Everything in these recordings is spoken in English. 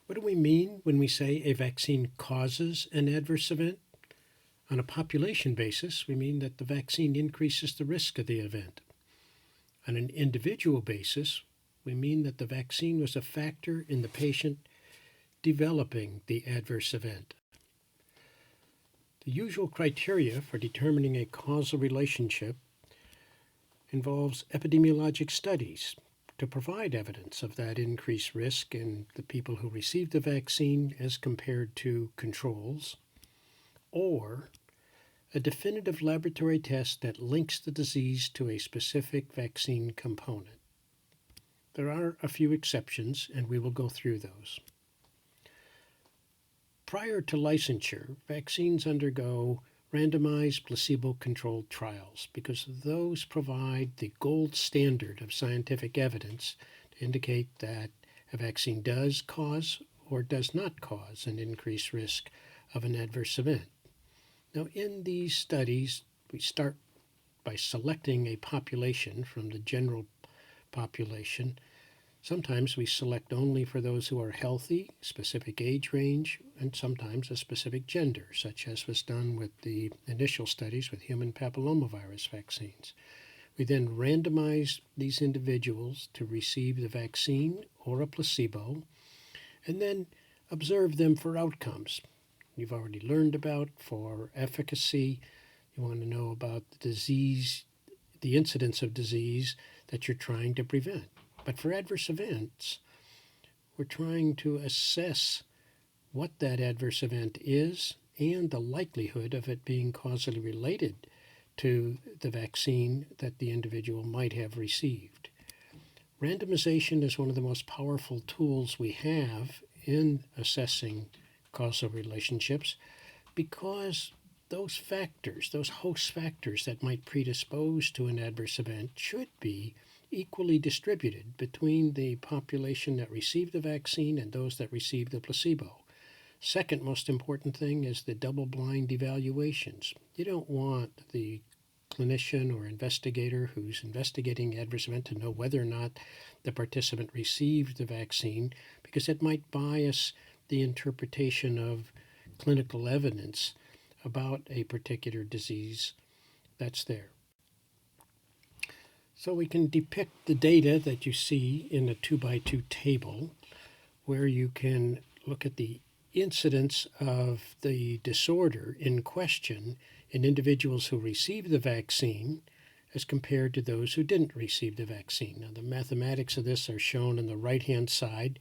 What do we mean when we say a vaccine causes an adverse event? On a population basis, we mean that the vaccine increases the risk of the event. On an individual basis, we mean that the vaccine was a factor in the patient developing the adverse event. The usual criteria for determining a causal relationship involves epidemiologic studies to provide evidence of that increased risk in the people who received the vaccine as compared to controls, or a definitive laboratory test that links the disease to a specific vaccine component. There are a few exceptions, and we will go through those. Prior to licensure, vaccines undergo randomized placebo-controlled trials because those provide the gold standard of scientific evidence to indicate that a vaccine does cause or does not cause an increased risk of an adverse event. Now, in these studies, we start by selecting a population from the general population. Sometimes we select only for those who are healthy, specific age range, and sometimes a specific gender, such as was done with the initial studies with human papillomavirus vaccines. We then randomize these individuals to receive the vaccine or a placebo, and then observe them for outcomes. You've already learned about for efficacy. You want to know about the disease, the incidence of disease that you're trying to prevent. But for adverse events, we're trying to assess what that adverse event is and the likelihood of it being causally related to the vaccine that the individual might have received. Randomization is one of the most powerful tools we have in assessing causal relationships because those factors, those host factors that might predispose to an adverse event should be equally distributed between the population that received the vaccine and those that received the placebo. Second most important thing is the double-blind evaluations. You don't want the clinician or investigator who's investigating adverse event to know whether or not the participant received the vaccine because it might bias the interpretation of clinical evidence about a particular disease that's there. So we can depict the data that you see in a 2x2 table where you can look at the incidence of the disorder in question in individuals who received the vaccine as compared to those who didn't receive the vaccine. Now, the mathematics of this are shown on the right-hand side.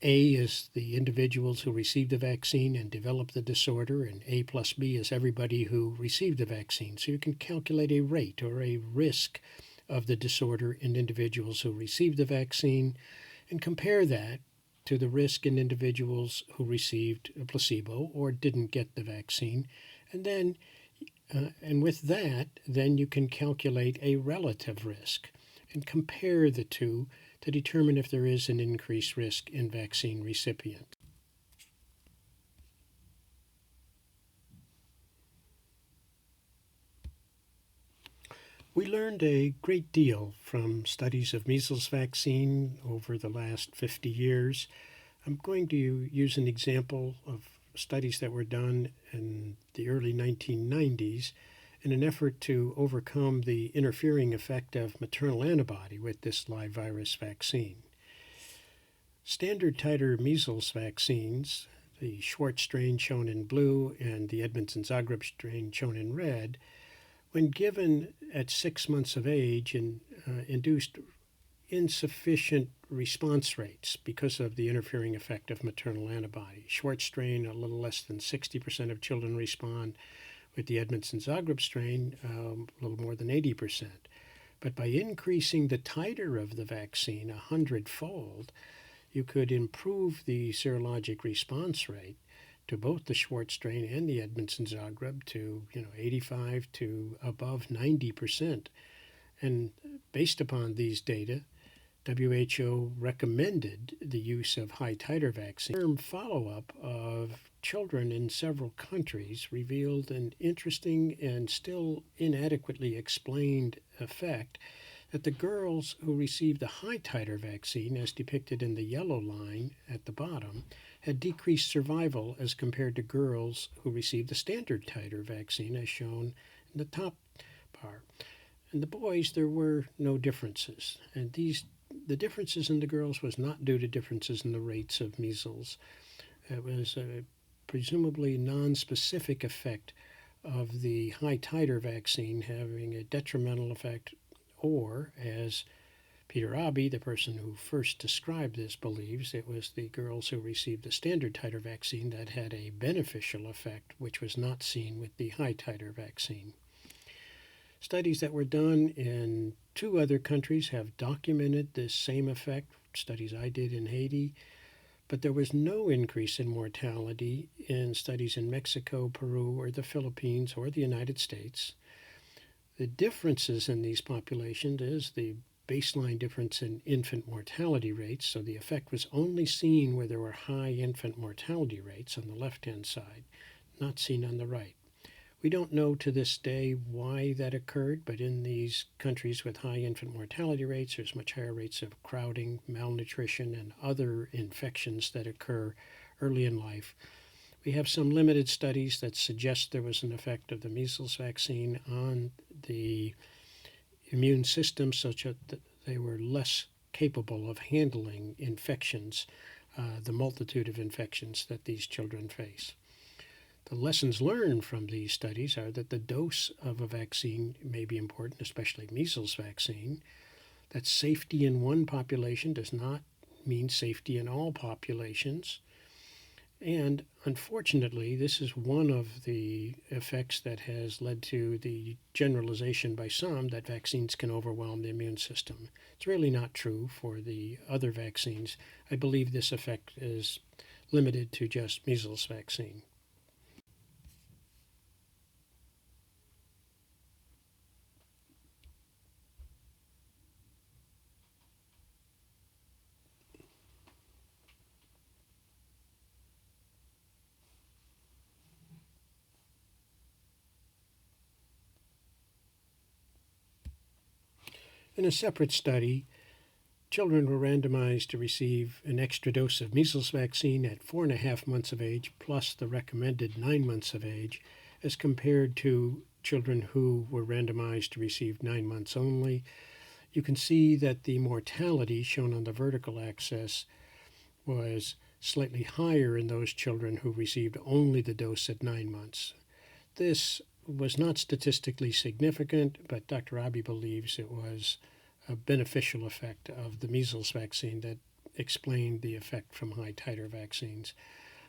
A is the individuals who received the vaccine and developed the disorder, and A plus B is everybody who received the vaccine. So you can calculate a rate or a risk of the disorder in individuals who received the vaccine and compare that to the risk in individuals who received a placebo or didn't get the vaccine. And then, and with that, then you can calculate a relative risk and compare the two to determine if there is an increased risk in vaccine recipients. We learned a great deal from studies of measles vaccine over the last 50 years. I'm going to use an example of studies that were done in the early 1990s in an effort to overcome the interfering effect of maternal antibody with this live virus vaccine. Standard titer measles vaccines, the Schwartz strain shown in blue and the Edmonton-Zagreb strain shown in red, when given at 6 months of age, induced insufficient response rates because of the interfering effect of maternal antibody. Schwartz strain, a little less than 60% of children respond. With the Edmonton-Zagreb strain, a little more than 80%. But by increasing the titer of the vaccine 100-fold, you could improve the serologic response rate to both the Schwartz strain and the Edmonton-Zagreb to 85 to above 90%. And based upon these data, WHO recommended the use of high titer vaccine. Follow-up of children in several countries revealed an interesting and still inadequately explained effect that the girls who received the high titer vaccine, as depicted in the yellow line at the bottom, had decreased survival as compared to girls who received the standard titer vaccine, as shown in the top bar. In the boys, there were no differences, and the differences in the girls was not due to differences in the rates of measles. It was a presumably non-specific effect of the high titer vaccine having a detrimental effect, or, as Peter Abbey, the person who first described this, believes, it was the girls who received the standard titer vaccine that had a beneficial effect, which was not seen with the high titer vaccine. Studies that were done in 2 other countries have documented this same effect, studies I did in Haiti, but there was no increase in mortality in studies in Mexico, Peru, or the Philippines, or the United States. The differences in these populations is the baseline difference in infant mortality rates, so the effect was only seen where there were high infant mortality rates on the left-hand side, not seen on the right. We don't know to this day why that occurred, but in these countries with high infant mortality rates, there's much higher rates of crowding, malnutrition, and other infections that occur early in life. We have some limited studies that suggest there was an effect of the measles vaccine on the immune system such that they were less capable of handling infections, the multitude of infections that these children face. The lessons learned from these studies are that the dose of a vaccine may be important, especially measles vaccine, that safety in one population does not mean safety in all populations. And unfortunately, this is one of the effects that has led to the generalization by some that vaccines can overwhelm the immune system. It's really not true for the other vaccines. I believe this effect is limited to just measles vaccine. In a separate study, children were randomized to receive an extra dose of measles vaccine at 4.5 months of age plus the recommended 9 months of age, as compared to children who were randomized to receive 9 months only. You can see that the mortality shown on the vertical axis was slightly higher in those children who received only the dose at 9 months. This was not statistically significant, but Dr. Abbey believes it was a beneficial effect of the measles vaccine that explained the effect from high titer vaccines.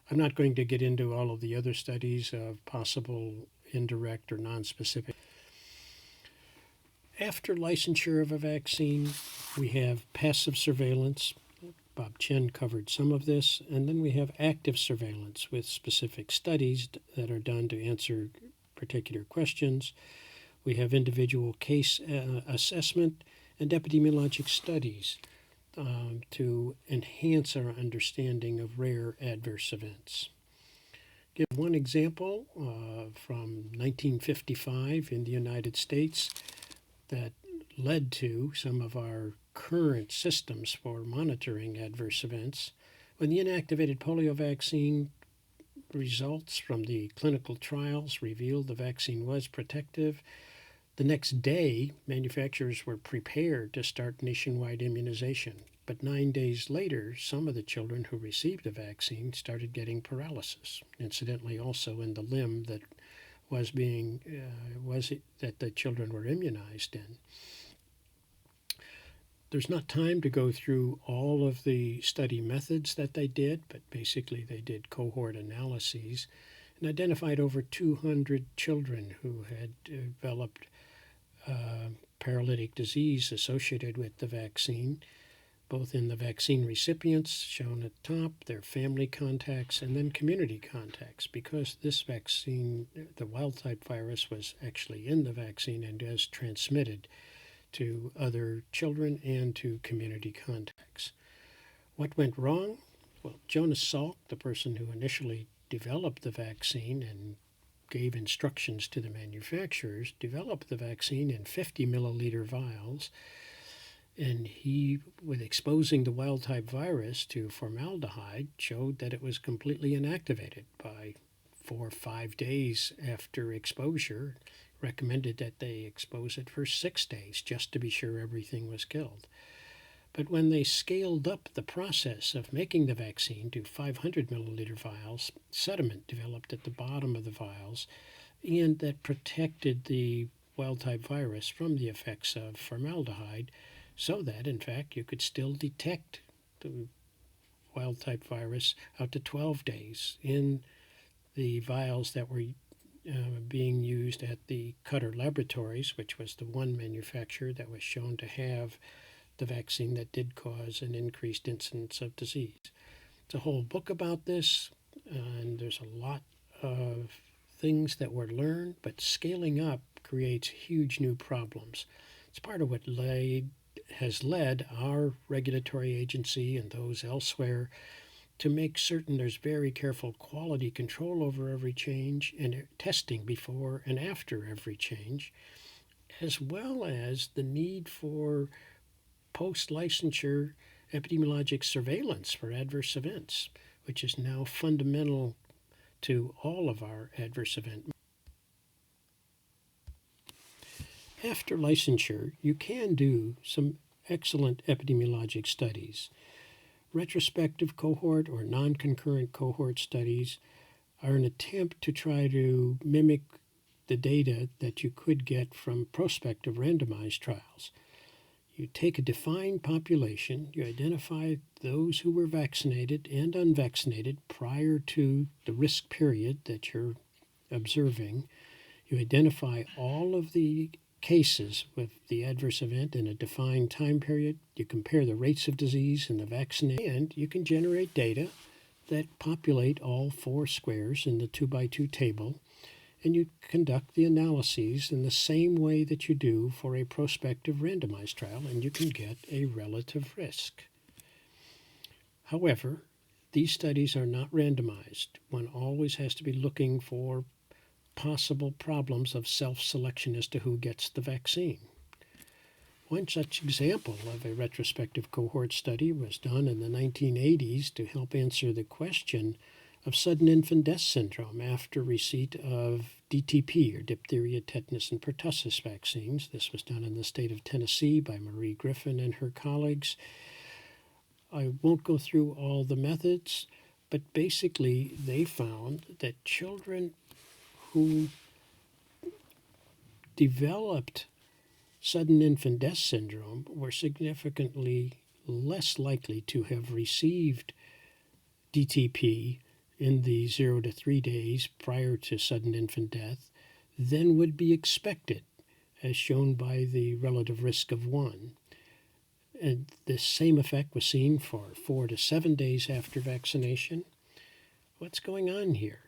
I'm not going to get into all of the other studies of possible indirect or nonspecific. After licensure of a vaccine, we have passive surveillance. Bob Chen covered some of this, and then we have active surveillance with specific studies that are done to answer particular questions. We have individual case assessment and epidemiologic studies to enhance our understanding of rare adverse events. Give one example from 1955 in the United States that led to some of our current systems for monitoring adverse events. When the inactivated polio vaccine results from the clinical trials revealed the vaccine was protective, the next day manufacturers were prepared to start nationwide immunization. But 9 days later, some of the children who received the vaccine started getting paralysis, incidentally also in the limb that that the children were immunized in. There's not time to go through all of the study methods that they did, but basically they did cohort analyses and identified over 200 children who had developed paralytic disease associated with the vaccine, both in the vaccine recipients shown at the top, their family contacts, and then community contacts, because this vaccine, the wild-type virus, was actually in the vaccine and is transmitted to other children and to community contacts. What went wrong? Well, Jonas Salk, the person who initially developed the vaccine and gave instructions to the manufacturers, developed the vaccine in 50 milliliter vials. And he, with exposing the wild-type virus to formaldehyde, showed that it was completely inactivated by 4 or 5 days after exposure. Recommended that they expose it for 6 days just to be sure everything was killed. But when they scaled up the process of making the vaccine to 500 milliliter vials, sediment developed at the bottom of the vials, and that protected the wild-type virus from the effects of formaldehyde, so that, in fact, you could still detect the wild-type virus out to 12 days in the vials that were being used at the Cutter Laboratories, which was the one manufacturer that was shown to have the vaccine that did cause an increased incidence of disease. It's a whole book about this, and there's a lot of things that were learned, but scaling up creates huge new problems. It's part of what has led our regulatory agency and those elsewhere to make certain there's very careful quality control over every change and testing before and after every change, as well as the need for post-licensure epidemiologic surveillance for adverse events, which is now fundamental to all of our adverse event. After licensure, you can do some excellent epidemiologic studies. Retrospective cohort or non-concurrent cohort studies are an attempt to try to mimic the data that you could get from prospective randomized trials. You take a defined population, you identify those who were vaccinated and unvaccinated prior to the risk period that you're observing. You identify all of the cases with the adverse event in a defined time period. You compare the rates of disease in the vaccinated, and you can generate data that populate all 4 squares in the 2x2 table, and you conduct the analyses in the same way that you do for a prospective randomized trial, and you can get a relative risk. However, these studies are not randomized. One always has to be looking for possible problems of self-selection as to who gets the vaccine. One such example of a retrospective cohort study was done in the 1980s to help answer the question of sudden infant death syndrome after receipt of DTP, or diphtheria, tetanus, and pertussis vaccines. This was done in the state of Tennessee by Marie Griffin and her colleagues. I won't go through all the methods, but basically they found that children who developed sudden infant death syndrome were significantly less likely to have received DTP in the 0 to 3 days prior to sudden infant death than would be expected, as shown by the relative risk of 1. And the same effect was seen for 4 to 7 days after vaccination. What's going on here?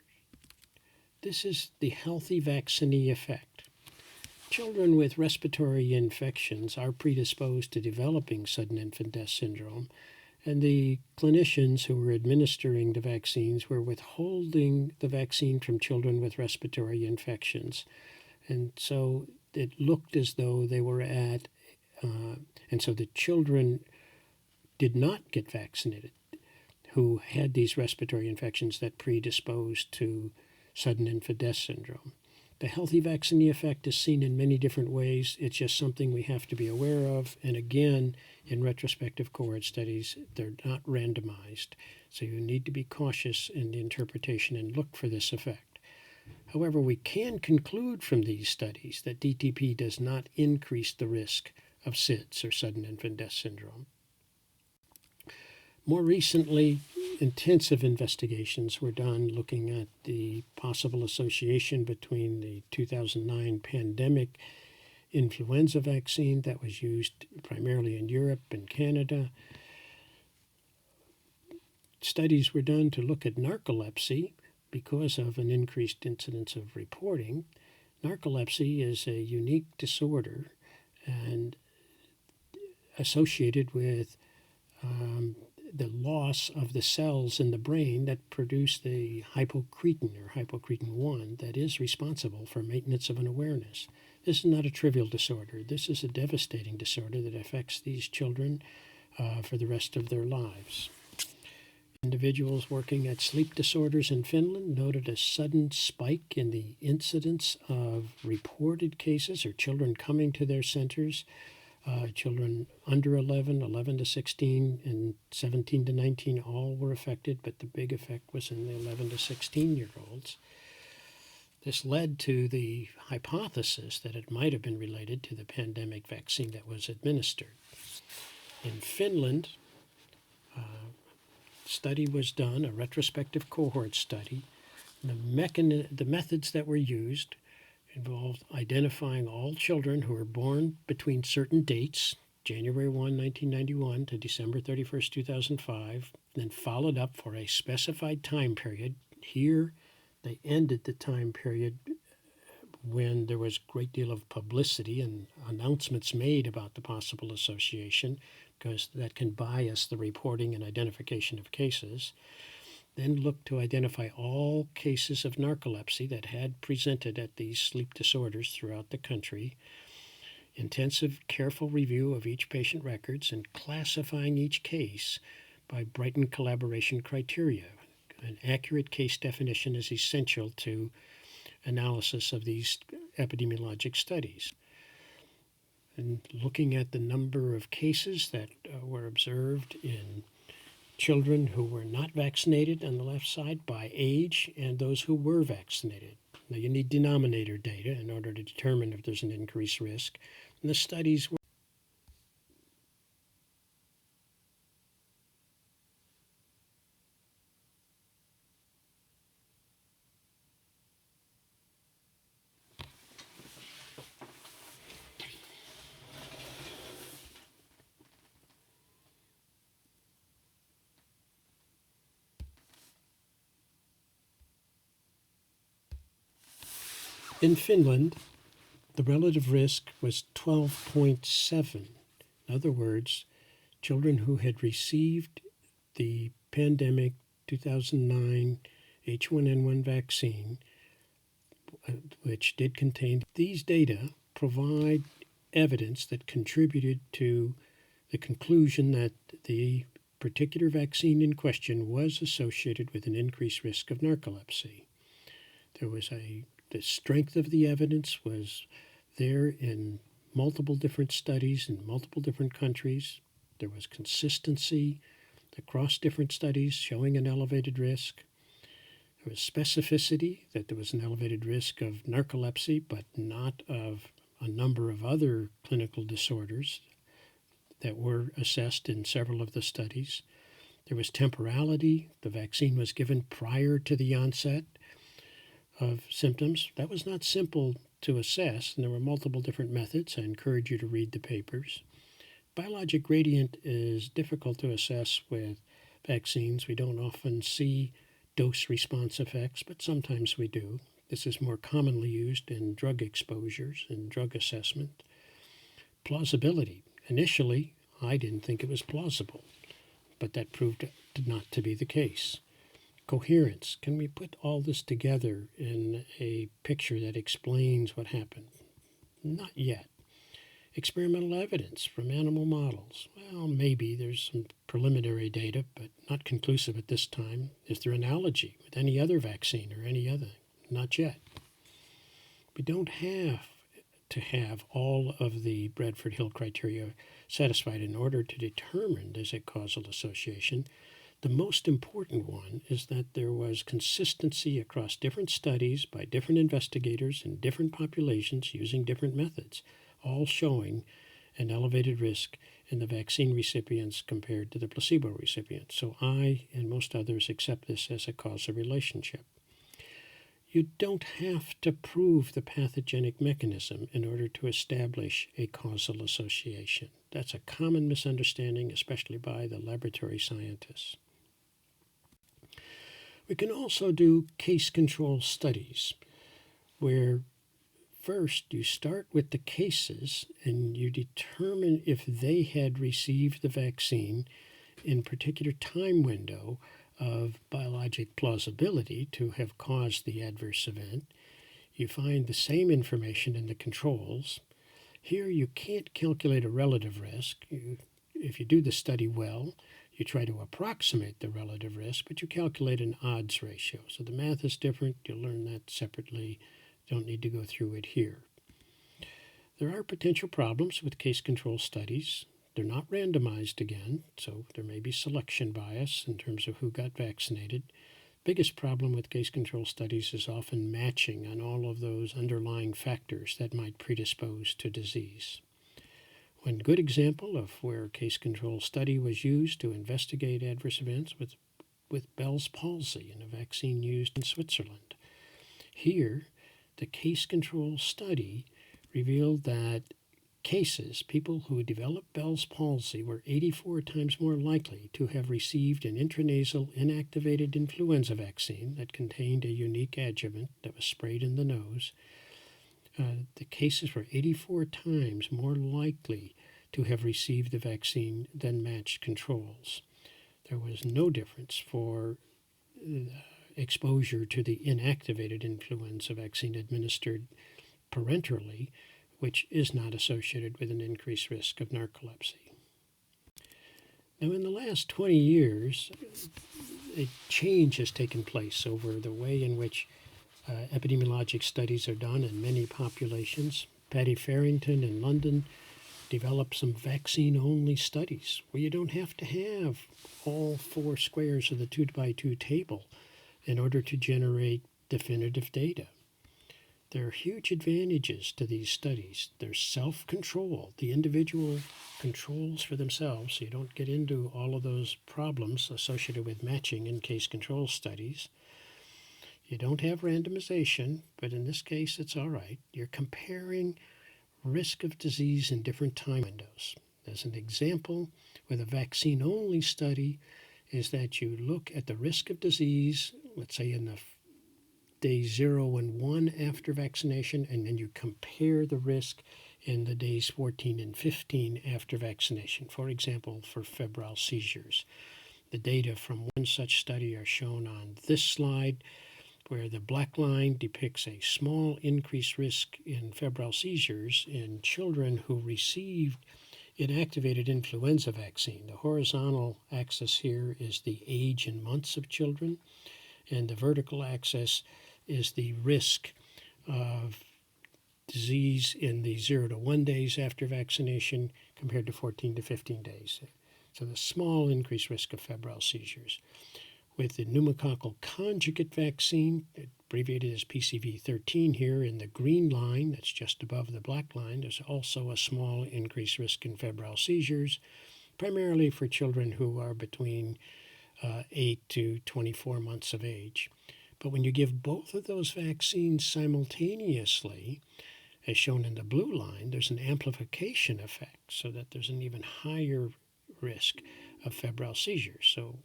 This is the healthy vaccinee effect. Children with respiratory infections are predisposed to developing sudden infant death syndrome, and the clinicians who were administering the vaccines were withholding the vaccine from children with respiratory infections. And so it looked as though they were and so the children did not get vaccinated who had these respiratory infections that predisposed to sudden infant death syndrome. The healthy vaccinee effect is seen in many different ways. It's just something we have to be aware of. And again, in retrospective cohort studies, they're not randomized. So you need to be cautious in the interpretation and look for this effect. However, we can conclude from these studies that DTP does not increase the risk of SIDS, or sudden infant death syndrome. More recently, intensive investigations were done looking at the possible association between the 2009 pandemic influenza vaccine that was used primarily in Europe and Canada. Studies were done to look at narcolepsy because of an increased incidence of reporting. Narcolepsy is a unique disorder and associated with the loss of the cells in the brain that produce the hypocretin, or hypocretin 1, that is responsible for maintenance of an awareness. This is not a trivial disorder. This is a devastating disorder that affects these children for the rest of their lives. Individuals working at sleep disorders in Finland noted a sudden spike in the incidence of reported cases or children coming to their centers. Children under 11, 11 to 16, and 17 to 19 all were affected, but the big effect was in the 11 to 16-year-olds. This led to the hypothesis that it might have been related to the pandemic vaccine that was administered. In Finland, study was done, a retrospective cohort study. The methods that were used involved identifying all children who were born between certain dates, January 1, 1991 to December 31st, 2005, then followed up for a specified time period. Here, they ended the time period when there was a great deal of publicity and announcements made about the possible association, because that can bias the reporting and identification of cases. Then look to identify all cases of narcolepsy that had presented at these sleep disorders throughout the country. Intensive, careful review of each patient records and classifying each case by Brighton collaboration criteria. An accurate case definition is essential to analysis of these epidemiologic studies. And looking at the number of cases that were observed in children who were not vaccinated on the left side by age and those who were vaccinated. Now you need denominator data in order to determine if there's an increased risk. And the studies were in Finland, the relative risk was 12.7. In other words, children who had received the pandemic 2009 H1N1 vaccine, which did contain these data, provide evidence that contributed to the conclusion that the particular vaccine in question was associated with an increased risk of narcolepsy. The strength of the evidence was there in multiple different studies in multiple different countries. There was consistency across different studies showing an elevated risk. There was specificity that there was an elevated risk of narcolepsy, but not of a number of other clinical disorders that were assessed in several of the studies. There was temporality. The vaccine was given prior to the onset of symptoms. That was not simple to assess, and there were multiple different methods. I encourage you to read the papers. Biologic gradient is difficult to assess with vaccines. We don't often see dose-response effects, but sometimes we do. This is more commonly used in drug exposures and drug assessment. Plausibility. Initially, I didn't think it was plausible, but that proved not to be the case. Coherence. Can we put all this together in a picture that explains what happened? Not yet. Experimental evidence from animal models. Well, maybe there's some preliminary data, but not conclusive at this time. Is there analogy with any other vaccine or any other? Not yet. We don't have to have all of the Bradford-Hill criteria satisfied in order to determine there's a causal association. The most important one is that there was consistency across different studies by different investigators in different populations using different methods, all showing an elevated risk in the vaccine recipients compared to the placebo recipients. So I and most others accept this as a causal relationship. You don't have to prove the pathogenic mechanism in order to establish a causal association. That's a common misunderstanding, especially by the laboratory scientists. We can also do case control studies where first you start with the cases and you determine if they had received the vaccine in a particular time window of biologic plausibility to have caused the adverse event. You find the same information in the controls. Here you can't calculate a relative risk. If you do the study well, you try to approximate the relative risk, but you calculate an odds ratio. So the math is different. You'll learn that separately. Don't need to go through it here. There are potential problems with case control studies. They're not randomized again, so there may be selection bias in terms of who got vaccinated. Biggest problem with case control studies is often matching on all of those underlying factors that might predispose to disease. One good example of where a case control study was used to investigate adverse events was with Bell's palsy in a vaccine used in Switzerland. Here, the case control study revealed that people who developed Bell's palsy were 84 times more likely to have received an intranasal inactivated influenza vaccine that contained a unique adjuvant that was sprayed in the nose. The cases were 84 times more likely to have received the vaccine than matched controls. There was no difference for exposure to the inactivated influenza vaccine administered parenterally, which is not associated with an increased risk of narcolepsy. Now, in the last 20 years, a change has taken place over the way in which epidemiologic studies are done in many populations. Patty Farrington in London developed some vaccine-only studies where you don't have to have all four squares of the 2x2 table in order to generate definitive data. There are huge advantages to these studies. There's self-control. The individual controls for themselves, so you don't get into all of those problems associated with matching in case control studies. You don't have randomization, but in this case it's all right. You're comparing risk of disease in different time windows. As an example, with a vaccine-only study, is that you look at the risk of disease, let's say in the days 0 and 1 after vaccination, and then you compare the risk in the days 14 and 15 after vaccination, for example, for febrile seizures. The data from one such study are shown on this slide, where the black line depicts a small increased risk in febrile seizures in children who received inactivated influenza vaccine. The horizontal axis here is the age in months of children, and the vertical axis is the risk of disease in the 0 to 1 days after vaccination compared to 14 to 15 days. So the small increased risk of febrile seizures. With the pneumococcal conjugate vaccine, abbreviated as PCV13 here in the green line that's just above the black line, there's also a small increased risk in febrile seizures, primarily for children who are between 8 to 24 months of age. But when you give both of those vaccines simultaneously, as shown in the blue line, there's an amplification effect so that there's an even higher risk of febrile seizures. So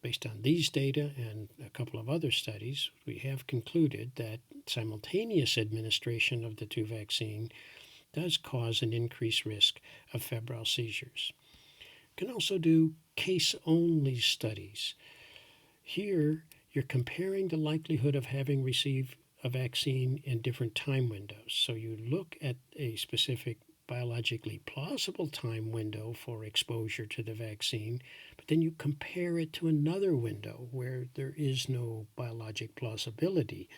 based on these data and a couple of other studies, we have concluded that simultaneous administration of the two vaccines does cause an increased risk of febrile seizures. You can also do case-only studies. Here, you're comparing the likelihood of having received a vaccine in different time windows. So you look at a specific biologically plausible time window for exposure to the vaccine, but then you compare it to another window where there is no biologic plausibility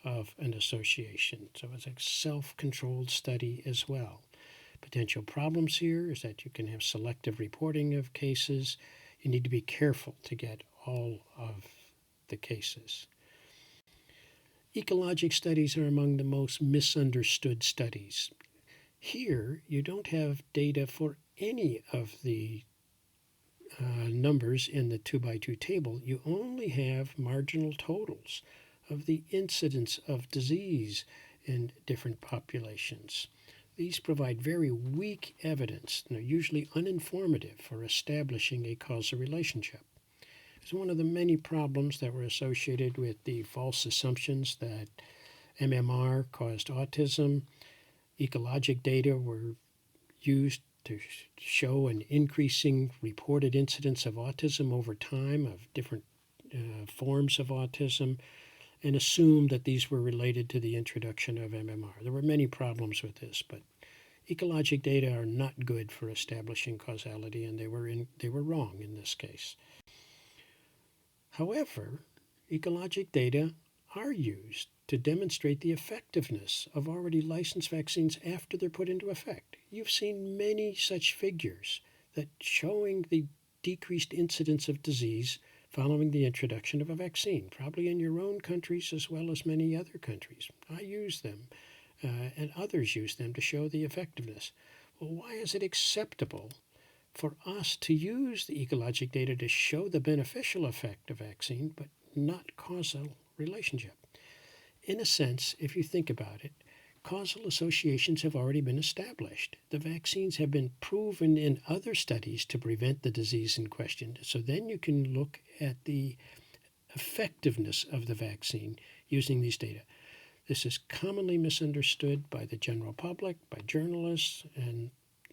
of an association. So it's a self-controlled study as well. Potential problems here is that you can have selective reporting of cases. You need to be careful to get all of the cases. Ecologic studies are among the most misunderstood studies. Here, you don't have data for any of the numbers in the 2x2 table. You only have marginal totals of the incidence of disease in different populations. These provide very weak evidence, and are usually uninformative for establishing a causal relationship. It's one of the many problems that were associated with the false assumptions that MMR caused autism. Ecologic data were used to show an increasing reported incidence of autism over time, of different forms of autism. and assumed that these were related to the introduction of MMR. There were many problems with this, but ecologic data are not good for establishing causality, and they were wrong in this case. However, ecologic data are used to demonstrate the effectiveness of already licensed vaccines after they're put into effect. You've seen many such figures that showing the decreased incidence of disease following the introduction of a vaccine, probably in your own countries as well as many other countries. I use them, and others use them to show the effectiveness. Well, why is it acceptable for us to use the ecologic data to show the beneficial effect of vaccine, but not causal relationship? In a sense, if you think about it, causal associations have already been established. The vaccines have been proven in other studies to prevent the disease in question. So then you can look at the effectiveness of the vaccine using these data. This is commonly misunderstood by the general public, by journalists, and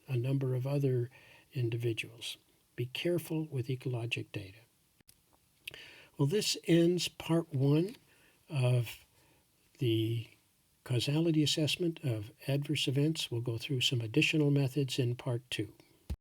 a number of other individuals. Be careful with ecologic data. Well, this ends part one of the causality assessment of adverse events. We'll go through some additional methods in part two.